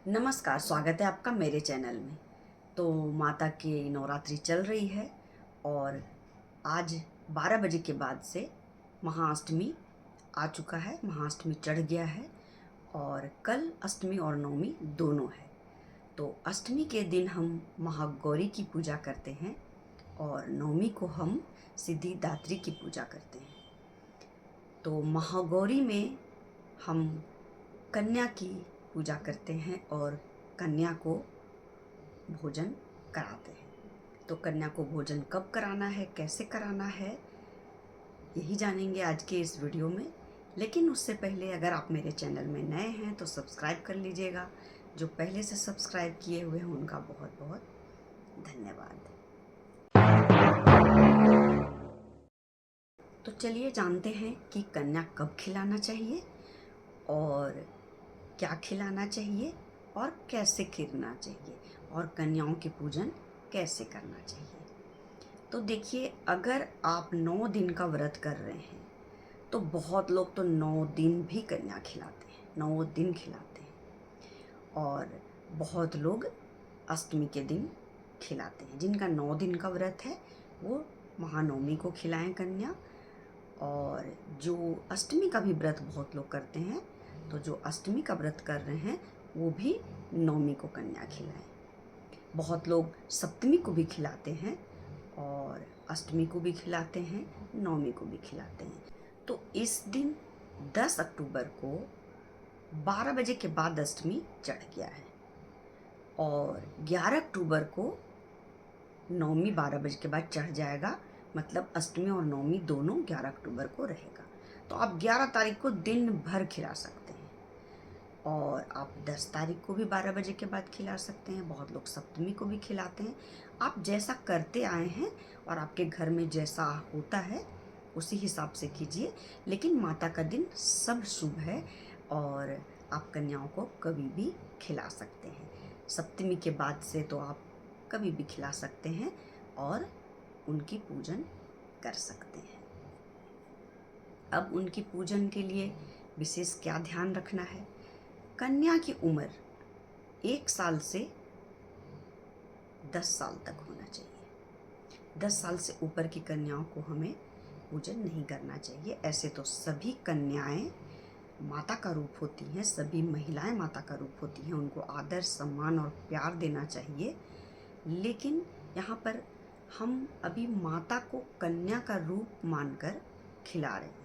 नमस्कार, स्वागत है आपका मेरे चैनल में। तो माता की नवरात्रि चल रही है और आज 12 बजे के बाद से महाअष्टमी आ चुका है, महाअष्टमी चढ़ गया है और कल अष्टमी और नवमी दोनों है। तो अष्टमी के दिन हम महागौरी की पूजा करते हैं और नवमी को हम सिद्धिदात्री की पूजा करते हैं। तो महागौरी में हम कन्या की पूजा करते हैं और कन्या को भोजन कराते हैं। तो कन्या को भोजन कब कराना है, कैसे कराना है, यही जानेंगे आज के इस वीडियो में। लेकिन उससे पहले अगर आप मेरे चैनल में नए हैं तो सब्सक्राइब कर लीजिएगा। जो पहले से सब्सक्राइब किए हुए हैं उनका बहुत बहुत धन्यवाद। तो चलिए जानते हैं कि कन्या कब खिलाना चाहिए और क्या खिलाना चाहिए और कैसे खिलाना चाहिए और कन्याओं के पूजन कैसे करना चाहिए। तो देखिए, अगर आप 9 दिन का व्रत कर रहे हैं तो बहुत लोग तो 9 दिन भी कन्या खिलाते हैं, 9 दिन खिलाते हैं और बहुत लोग अष्टमी के दिन खिलाते हैं। जिनका 9 दिन का व्रत है वो महानवमी को खिलाएं कन्या, और जो अष्टमी का भी व्रत बहुत लोग करते हैं तो जो अष्टमी का व्रत कर रहे हैं वो भी नवमी को कन्या खिलाएं। बहुत लोग सप्तमी को भी खिलाते हैं और अष्टमी को भी खिलाते हैं, नवमी को भी खिलाते हैं। तो इस दिन 10 अक्टूबर को 12 बजे के बाद अष्टमी चढ़ गया है और 11 अक्टूबर को नवमी 12 बजे के बाद चढ़ जाएगा। मतलब अष्टमी और नवमी दोनों 11 अक्टूबर को रहेगा। तो आप 11 तारीख को दिन भर खिला सकते हैं और आप 10 तारीख को भी 12 बजे के बाद खिला सकते हैं। बहुत लोग सप्तमी को भी खिलाते हैं। आप जैसा करते आए हैं और आपके घर में जैसा होता है उसी हिसाब से कीजिए। लेकिन माता का दिन सब शुभ है और आप कन्याओं को कभी भी खिला सकते हैं। सप्तमी के बाद से तो आप कभी भी खिला सकते हैं और उनकी पूजन कर सकते हैं। अब उनकी पूजन के लिए विशेष क्या ध्यान रखना है? कन्या की उम्र 1 साल से 10 साल तक होना चाहिए। 10 साल से ऊपर की कन्याओं को हमें पूजन नहीं करना चाहिए। ऐसे तो सभी कन्याएं माता का रूप होती हैं, सभी महिलाएं माता का रूप होती हैं, उनको आदर, सम्मान और प्यार देना चाहिए। लेकिन यहाँ पर हम अभी माता को कन्या का रूप मानकर खिला रहे हैं।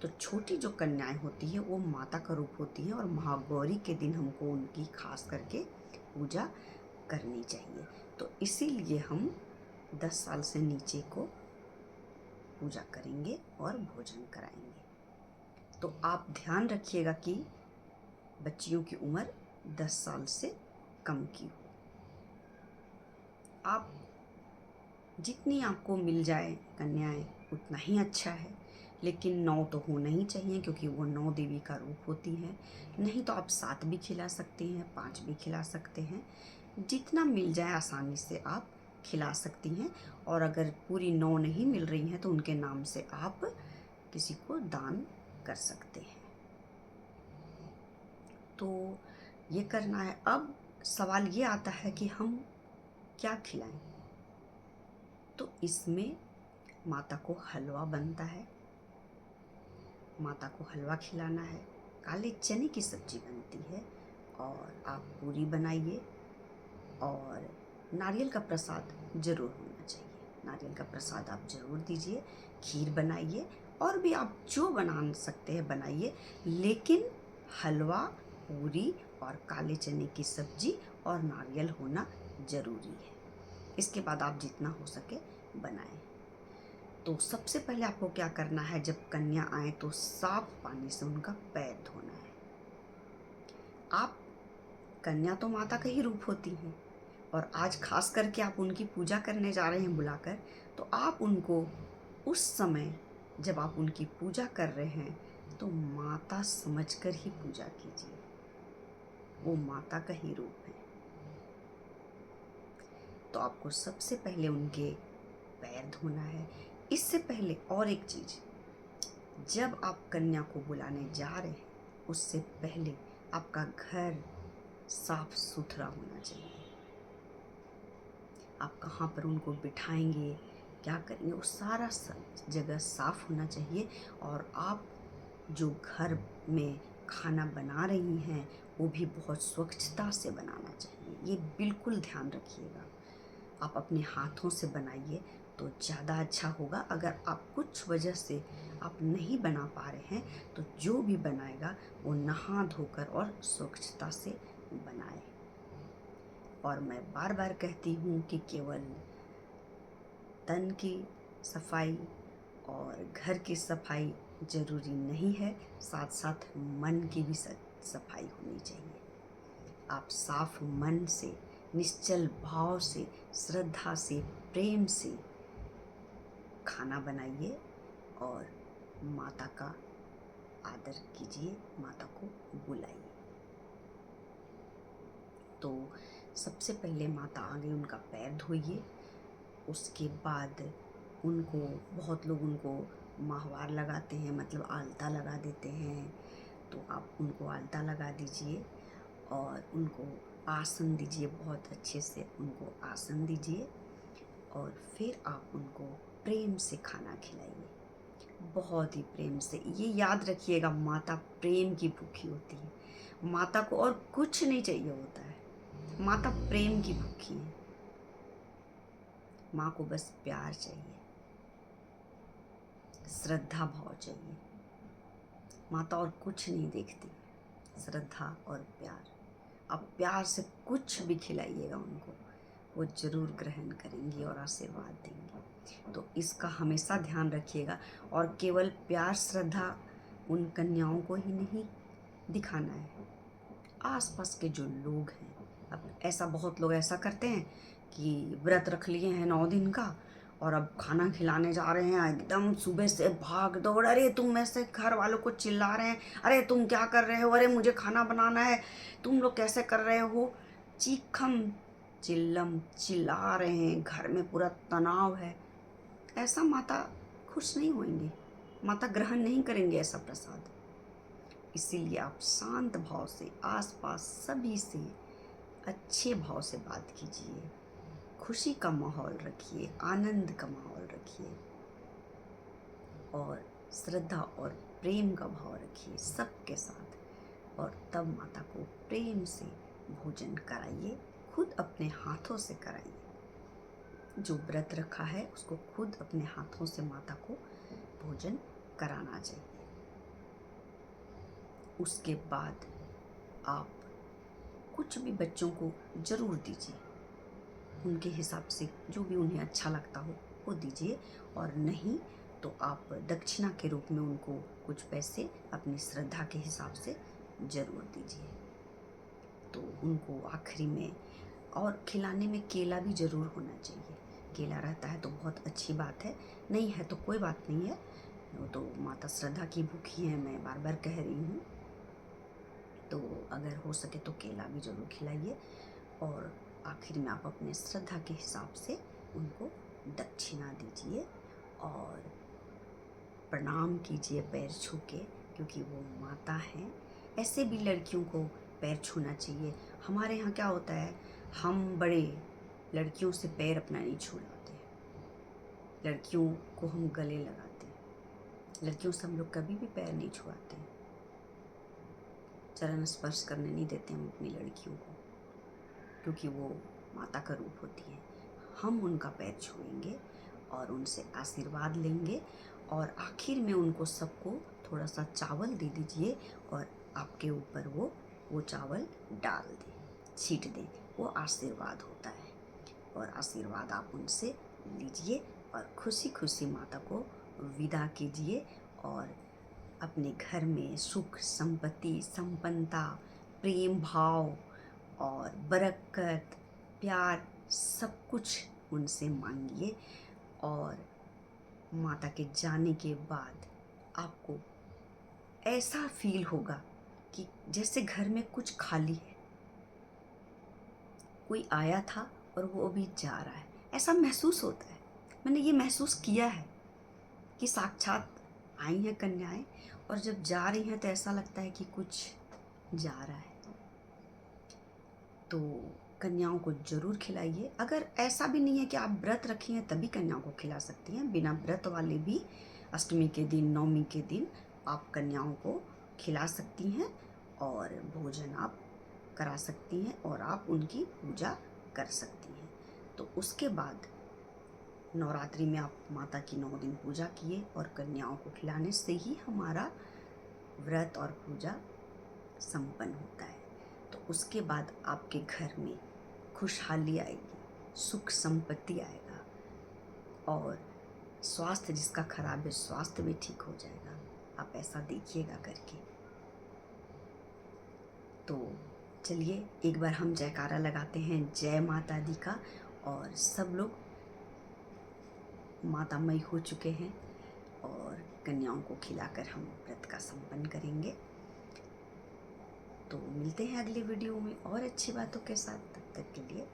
तो छोटी जो कन्याएं होती हैं वो माता का रूप होती हैं और महागौरी के दिन हमको उनकी खास करके पूजा करनी चाहिए। तो इसीलिए हम 10 साल से नीचे को पूजा करेंगे और भोजन कराएंगे। तो आप ध्यान रखिएगा कि बच्चियों की उम्र 10 साल से कम की हो। आप जितनी आपको मिल जाए कन्याएं उतना ही अच्छा है। लेकिन 9 तो होना ही चाहिए क्योंकि वो 9 देवी का रूप होती हैं। नहीं तो आप 7 भी खिला सकते हैं, 5 भी खिला सकते हैं। जितना मिल जाए आसानी से आप खिला सकती हैं। और अगर पूरी 9 नहीं मिल रही हैं तो उनके नाम से आप किसी को दान कर सकते हैं। तो ये करना है। अब सवाल ये आता है कि हम क्या खिलाएं? तो इसमें माता को हलवा बनता है, माता को हलवा खिलाना है। काले चने की सब्जी बनती है और आप पूरी बनाइए और नारियल का प्रसाद जरूर होना चाहिए। नारियल का प्रसाद आप जरूर दीजिए। खीर बनाइए और भी आप जो बना सकते हैं बनाइए। लेकिन हलवा, पूरी और काले चने की सब्जी और नारियल होना जरूरी है। इसके बाद आप जितना हो सके बनाएं। तो सबसे पहले आपको क्या करना है, जब कन्या आए तो साफ पानी से उनका पैर धोना है। आप कन्या तो माता का ही रूप होती हैं और आज खास करके आप उनकी पूजा करने जा रहे हैं बुलाकर, तो आप उनको उस समय जब आप उनकी पूजा कर रहे हैं तो माता समझकर ही पूजा कीजिए। वो माता का ही रूप है। तो आपको सबसे पहले उनके पैर धोना है। इससे पहले और एक चीज, जब आप कन्या को बुलाने जा रहे हैं उससे पहले आपका घर साफ सुथरा होना चाहिए। आप कहाँ पर उनको बिठाएंगे, क्या करेंगे, वो सारा जगह साफ होना चाहिए। और आप जो घर में खाना बना रही हैं वो भी बहुत स्वच्छता से बनाना चाहिए, ये बिल्कुल ध्यान रखिएगा। आप अपने हाथों से बनाइए तो ज़्यादा अच्छा होगा। अगर आप कुछ वजह से आप नहीं बना पा रहे हैं तो जो भी बनाएगा वो नहा धोकर और स्वच्छता से बनाए। और मैं बार बार कहती हूँ कि केवल तन की सफाई और घर की सफाई ज़रूरी नहीं है, साथ साथ मन की भी सफाई होनी चाहिए। आप साफ मन से, निश्चल भाव से, श्रद्धा से, प्रेम से खाना बनाइए और माता का आदर कीजिए, माता को बुलाइए। तो सबसे पहले माता आ गई, उनका पैर धोइए। उसके बाद उनको, बहुत लोग उनको माहवार लगाते हैं, मतलब आलता लगा देते हैं, तो आप उनको आलता लगा दीजिए और उनको आसन दीजिए, बहुत अच्छे से उनको आसन दीजिए। और फिर आप उनको प्रेम से खाना खिलाइए, बहुत ही प्रेम से। ये याद रखिएगा, माता प्रेम की भूखी होती है, माता को और कुछ नहीं चाहिए होता है, माता प्रेम की भूखी है। माँ को बस प्यार चाहिए, श्रद्धा भाव चाहिए। माता और कुछ नहीं देखती, श्रद्धा और प्यार। आप प्यार से कुछ भी खिलाइएगा उनको, वो जरूर ग्रहण करेंगी और आशीर्वाद देंगी। तो इसका हमेशा ध्यान रखिएगा। और केवल प्यार श्रद्धा उन कन्याओं को ही नहीं दिखाना है, आसपास के जो लोग हैं। अब ऐसा बहुत लोग ऐसा करते हैं कि व्रत रख लिए हैं 9 दिन का और अब खाना खिलाने जा रहे हैं, एकदम सुबह से भाग दौड़, अरे तुम ऐसे घर वालों को चिल्ला रहे हैं, अरे तुम क्या कर रहे हो, अरे मुझे खाना बनाना है, तुम लोग कैसे कर रहे हो, चीखम चिल्लम चिल्ला रहे हैं, घर में पूरा तनाव है। ऐसा माता खुश नहीं होंगी, माता ग्रहण नहीं करेंगे ऐसा प्रसाद। इसीलिए आप शांत भाव से आसपास सभी से अच्छे भाव से बात कीजिए, खुशी का माहौल रखिए, आनंद का माहौल रखिए और श्रद्धा और प्रेम का भाव रखिए सबके साथ। और तब माता को प्रेम से भोजन कराइए, खुद अपने हाथों से कराइए। जो व्रत रखा है उसको खुद अपने हाथों से माता को भोजन कराना चाहिए। उसके बाद आप कुछ भी बच्चों को ज़रूर दीजिए, उनके हिसाब से जो भी उन्हें अच्छा लगता हो वो दीजिए। और नहीं तो आप दक्षिणा के रूप में उनको कुछ पैसे अपनी श्रद्धा के हिसाब से ज़रूर दीजिए। तो उनको आखिरी में, और खिलाने में केला भी ज़रूर होना चाहिए। केला रहता है तो बहुत अच्छी बात है, नहीं है तो कोई बात नहीं है, वो तो माता श्रद्धा की भूखी है, मैं बार बार कह रही हूँ। तो अगर हो सके तो केला भी ज़रूर खिलाइए। और आखिर में आप अपने श्रद्धा के हिसाब से उनको दक्षिणा दीजिए और प्रणाम कीजिए पैर छू के, क्योंकि वो माता हैं। ऐसे भी लड़कियों को पैर छूना चाहिए। हमारे यहाँ क्या होता है, हम बड़े लड़कियों से पैर अपना नहीं छुड़ाते, लड़कियों को हम गले लगाते हैं, लड़कियों से हम लोग कभी भी पैर नहीं छुआते, चरण स्पर्श करने नहीं देते हम अपनी लड़कियों को, क्योंकि वो माता का रूप होती है। हम उनका पैर छुएंगे और उनसे आशीर्वाद लेंगे। और आखिर में उनको सबको थोड़ा सा चावल दे दीजिए और आपके ऊपर वो चावल डाल दें, छीट दें, वो आशीर्वाद होता है। और आशीर्वाद आप उनसे लीजिए और खुशी खुशी माता को विदा कीजिए। और अपने घर में सुख, संपत्ति, संपन्नता, प्रेम भाव और बरकत, प्यार, सब कुछ उनसे मांगिए। और माता के जाने के बाद आपको ऐसा फील होगा कि जैसे घर में कुछ खाली है, कोई आया था और वो अभी जा रहा है, ऐसा महसूस होता है। मैंने ये महसूस किया है कि साक्षात आई हैं कन्याएं और जब जा रही हैं तो ऐसा लगता है कि कुछ जा रहा है। तो कन्याओं को ज़रूर खिलाइए। अगर ऐसा भी नहीं है कि आप व्रत रखी हैं तभी कन्याओं को खिला सकती हैं, बिना व्रत वाले भी अष्टमी के दिन, नवमी के दिन आप कन्याओं को खिला सकती हैं और भोजन आप करा सकती हैं और आप उनकी पूजा कर सकती हैं। तो उसके बाद नवरात्रि में आप माता की 9 दिन पूजा किए और कन्याओं को खिलाने से ही हमारा व्रत और पूजा संपन्न होता है। तो उसके बाद आपके घर में खुशहाली आएगी, सुख संपत्ति आएगा और स्वास्थ्य जिसका खराब है स्वास्थ्य भी ठीक हो जाएगा। आप ऐसा देखिएगा करके। तो चलिए एक बार हम जयकारा लगाते हैं जय माता दी का, और सब लोग मातामयी हो चुके हैं और कन्याओं को खिलाकर हम व्रत का संपन्न करेंगे। तो मिलते हैं अगले वीडियो में और अच्छी बातों के साथ। तब तक के लिए